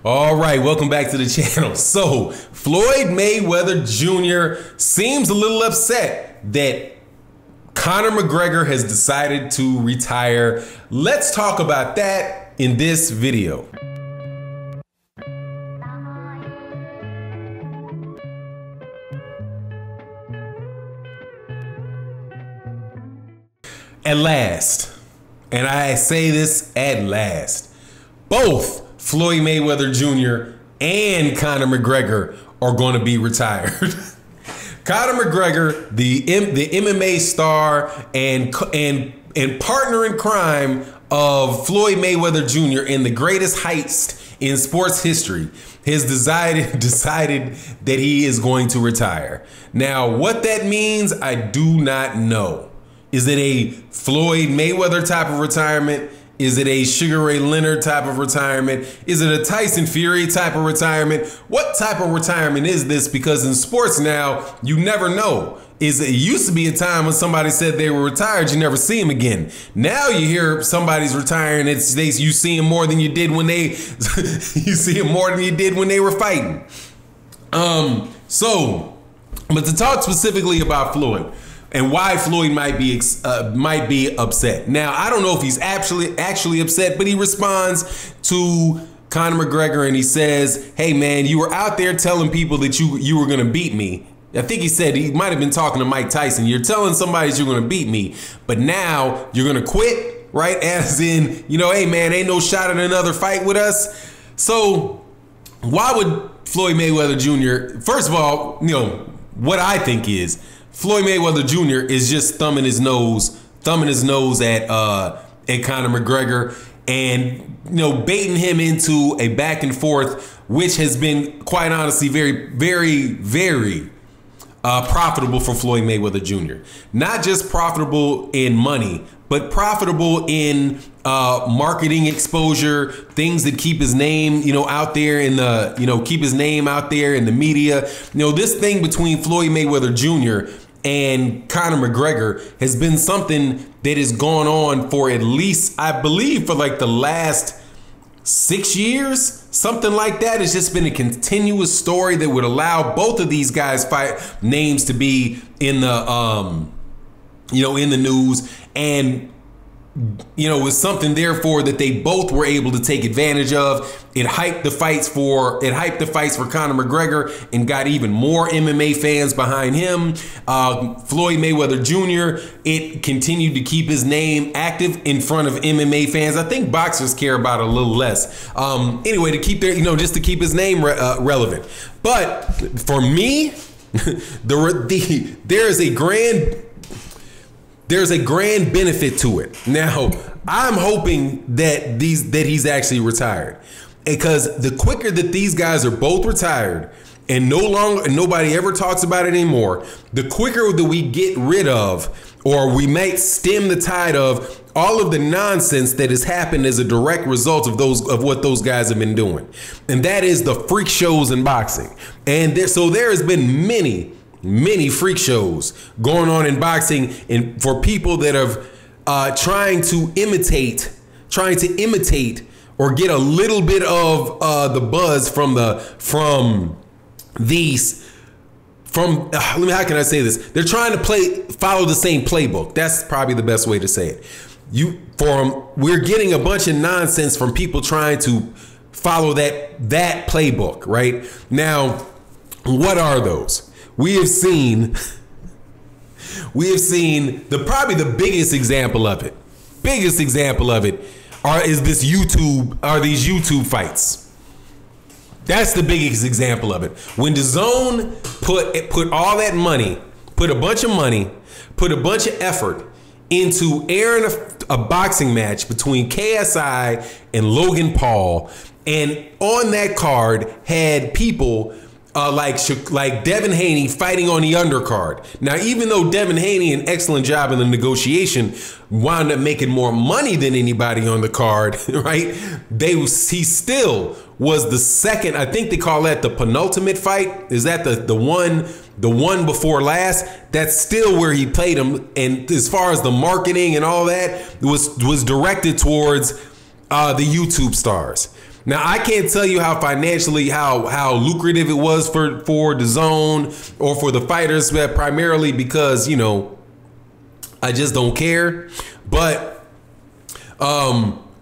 All right, welcome back to the channel. So, Floyd Mayweather Jr. seems a little upset that Conor McGregor has decided to retire. Let's talk about that in this video. At last, and I say this at last, both Floyd Mayweather Jr. and Conor McGregor are going to be retired. Conor McGregor, the MMA star and partner in crime of Floyd Mayweather Jr. in the greatest heist in sports history, has decided that he is going to retire. Now, what that means, I do not know. Is it a Floyd Mayweather type of retirement? Is it a Sugar Ray Leonard type of retirement? Is it a Tyson Fury type of retirement? What type of retirement is this? Because in sports now, you never know. It used to be a time when somebody said they were retired, you never see them again. Now you hear somebody's retiring, you see them more than you did when they were fighting. But to talk specifically about Floyd and why Floyd might be upset. Now, I don't know if he's actually upset, but he responds to Conor McGregor and he says, "Hey man, you were out there telling people that you were gonna beat me." I think he might have been talking to Mike Tyson. You're telling somebody you're gonna beat me, but now you're gonna quit, right? As in, hey man, ain't no shot at another fight with us. So why would Floyd Mayweather Jr. First of all, what I think is Floyd Mayweather Jr. is just thumbing his nose at Conor McGregor and baiting him into a back and forth, which has been quite honestly very, very, very profitable for Floyd Mayweather Jr. Not just profitable in money, but profitable in marketing exposure, things that keep his name, out there in the, keep his name out there in the media. This thing between Floyd Mayweather Jr. and Conor McGregor has been something that has gone on for at least, I believe, for like the last 6 years, something like that. It's just been a continuous story that would allow both of these guys' fight names to be in the, in the news, and it was something therefore that they both were able to take advantage of. It hyped the fights for Conor McGregor and got even more MMA fans behind him. Floyd Mayweather Jr., it continued to keep his name active in front of MMA fans. I think boxers care about it a little less. Anyway, to keep their, just to keep his name relevant. But for me, there's a grand benefit to it. Now, I'm hoping that he's actually retired, because the quicker that these guys are both retired and nobody ever talks about it anymore, the quicker that we get rid of, or we might stem the tide of, all of the nonsense that has happened as a direct result of what those guys have been doing. And that is the freak shows in boxing. And there has been many freak shows going on in boxing, and for people that have trying to imitate or get a little bit of the buzz how can I say this? They're trying to follow the same playbook. That's probably the best way to say it. We're getting a bunch of nonsense from people trying to follow that playbook, right? Now, what are those? We have seen probably the biggest example of it. Is these YouTube fights. That's the biggest example of it. When DAZN put all that money, put a bunch of effort into airing a boxing match between KSI and Logan Paul, and on that card had people like Devin Haney fighting on the undercard. Now, even though Devin Haney, an excellent job in the negotiation, wound up making more money than anybody on the card, right? He still was the second. I think they call that the penultimate fight. Is that the one before last? That's still where he played him. And as far as the marketing and all that was directed towards the YouTube stars. Now I can't tell you how financially how lucrative it was for the zone or for the fighters, but primarily because, you know, I just don't care. But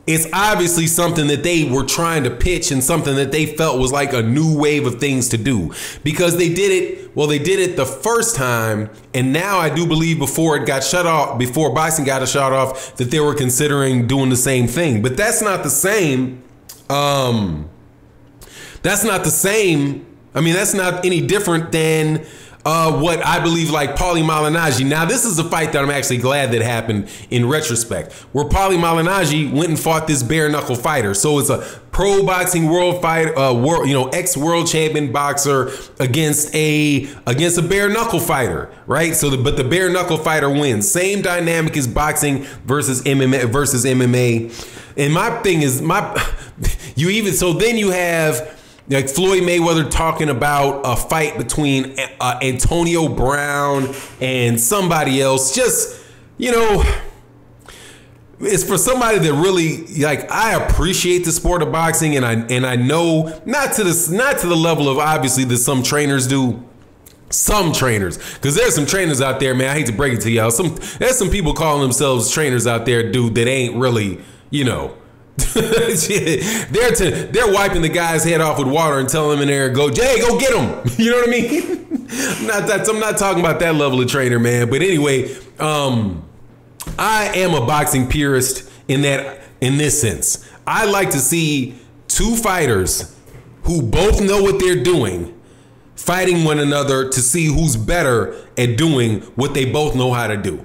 it's obviously something that they were trying to pitch and something that they felt was like a new wave of things to do, because they did it. Well, they did it the first time, and now I do believe before it got shut off, before boxing got a shut off, that they were considering doing the same thing. But that's not the same. That's not the same. I mean, that's not any different than what I believe like Paulie Malignaggi. Now, this is a fight that I'm actually glad that happened in retrospect, where Paulie Malignaggi went and fought this bare knuckle fighter. So it's a pro boxing world fighter, ex-world champion boxer against a bare knuckle fighter, right? So, but the bare knuckle fighter wins. Same dynamic as boxing versus MMA. And my thing is, then you have like Floyd Mayweather talking about a fight between Antonio Brown and somebody else. Just, you know, it's for somebody that really, like, I appreciate the sport of boxing, and I know not to the level of obviously that some trainers do. Some trainers, because there's some trainers out there, man. I hate to break it to y'all. There's some people calling themselves trainers out there, dude, that ain't really, you know. They're wiping the guy's head off with water and telling him in there, go, Jay, go get him. You know what I mean? I'm not talking about that level of trainer, man. But anyway, I am a boxing purist in this sense. I like to see two fighters who both know what they're doing fighting one another to see who's better at doing what they both know how to do.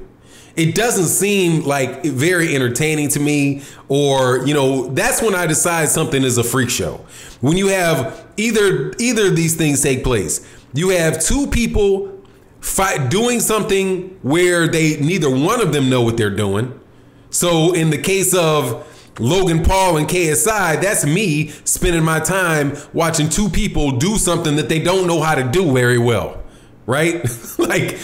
It doesn't seem like very entertaining to me, or, you know, that's when I decide something is a freak show. When you have either of these things take place, you have two people doing something where neither one of them know what they're doing. So in the case of Logan Paul and KSI, that's me spending my time watching two people do something that they don't know how to do very well. Right? like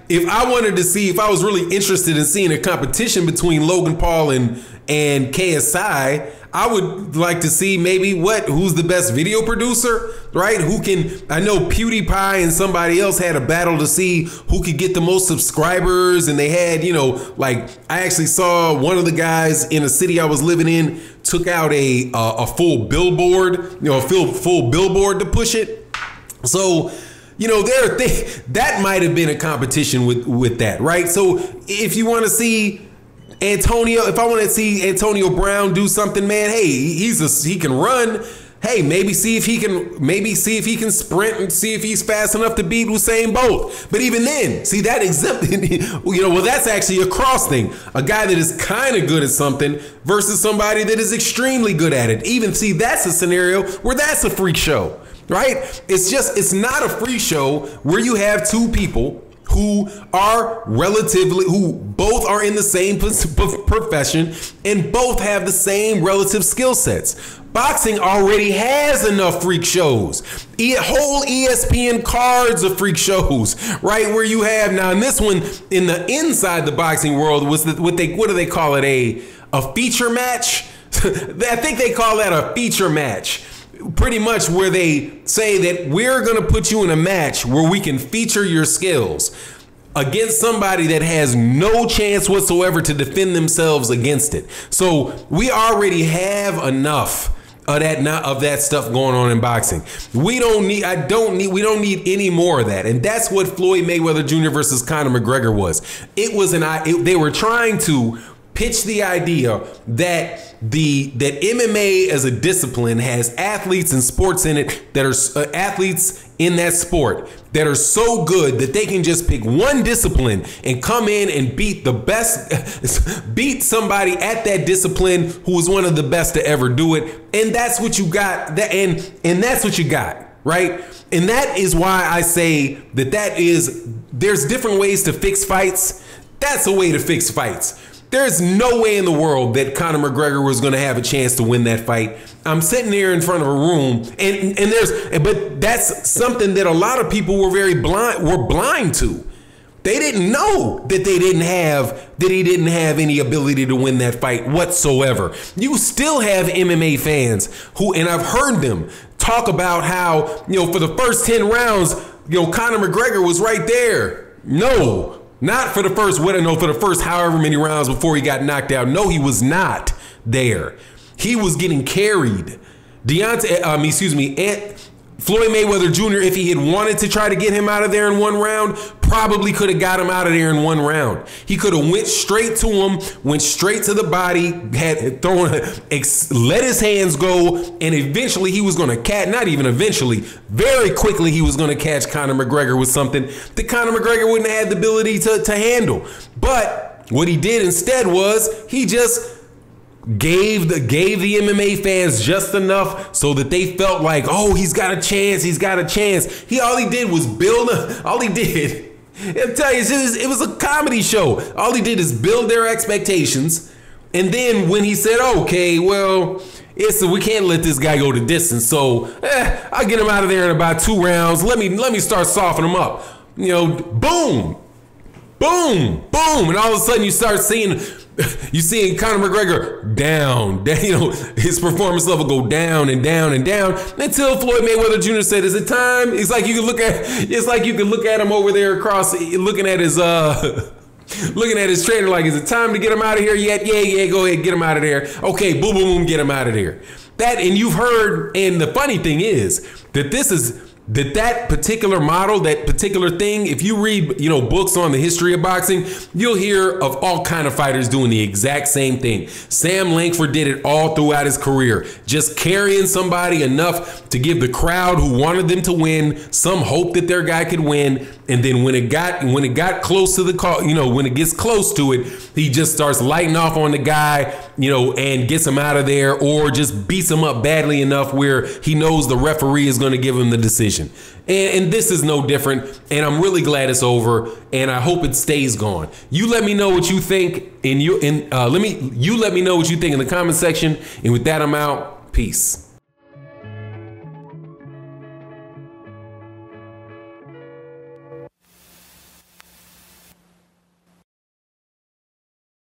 if I wanted to see, if I was really interested in seeing a competition between Logan Paul and KSI, I would like to see maybe who's the best video producer, right? I know PewDiePie and somebody else had a battle to see who could get the most subscribers, and they had, you know, like, I actually saw one of the guys in a city I was living in took out a full billboard, you know, a full billboard to push it. So, you know, there are things that might have been a competition with that, right? So if you want to see if I want to see Antonio Brown do something, man, hey, he can run. Hey, maybe see if he can sprint and see if he's fast enough to beat Usain Bolt. But even then, see, that you know, well, that's actually a cross thing. A guy that is kind of good at something versus somebody that is extremely good at it. Even see, that's a scenario where that's a freak show. Right? It's not a free show where you have two people who both are in the same profession and both have the same relative skill sets. Boxing already has enough freak shows. Whole ESPN cards of freak shows, right? Where you have, now in this one, inside the boxing world, was what do they call it? A feature match? I think they call that a feature match. Pretty much where they say that we're going to put you in a match where we can feature your skills against somebody that has no chance whatsoever to defend themselves against it. So we already have enough of that stuff going on in boxing. We don't need any more of that. And that's what Floyd Mayweather Jr. versus Conor McGregor was. They were trying to pitch the idea that MMA as a discipline has athletes and sports in it that are athletes in that sport that are so good that they can just pick one discipline and come in and beat somebody at that discipline who was one of the best to ever do it. And that's what you got. And that's what you got, right? And that is why I say there's different ways to fix fights. That's a way to fix fights. There's no way in the world that Conor McGregor was going to have a chance to win that fight. I'm sitting there in front of a room, but that's something that a lot of people were blind to. They didn't know that he didn't have any ability to win that fight whatsoever. You still have MMA fans who, and I've heard them talk about how, for the first 10 rounds, Conor McGregor was right there. No, not for the first, for the first however many rounds before he got knocked out. No, he was not there. He was getting carried. Floyd Mayweather Jr., if he had wanted to try to get him out of there in one round, probably could have got him out of there in one round. He could have went straight to him, went straight to the body, had thrown, let his hands go, and eventually he was going to not even eventually, very quickly he was going to catch Conor McGregor with something that Conor McGregor wouldn't have had the ability to handle. But what he did instead was he just gave the MMA fans just enough so that they felt like, oh, he's got a chance. All he did was build. All he did, I'll tell you, it was a comedy show. All he did is build their expectations, and then when he said, okay, well, we can't let this guy go the distance, so I'll get him out of there in about 2 rounds. Let me start softening him up. Boom, boom, boom, and all of a sudden you seeing Conor McGregor down, his performance level go down and down and down until Floyd Mayweather Jr. said, "Is it time?" It's like you can look at him over there across, looking at his trainer, like, "Is it time to get him out of here yet?" Yeah, go ahead, get him out of there. Okay, boom, boom, boom, get him out of there. And you've heard, and the funny thing is that particular model, that particular thing, if you read, books on the history of boxing, you'll hear of all kind of fighters doing the exact same thing. Sam Langford did it all throughout his career, just carrying somebody enough to give the crowd who wanted them to win some hope that their guy could win. And then when it got close to the call, when it gets close to it, he just starts lighting off on the guy, and gets him out of there, or just beats him up badly enough where he knows the referee is going to give him the decision. And this is no different, and I'm really glad it's over, and I hope it stays gone. You let me know what you think, let me know what you think in the comment section. And with that, I'm out. Peace.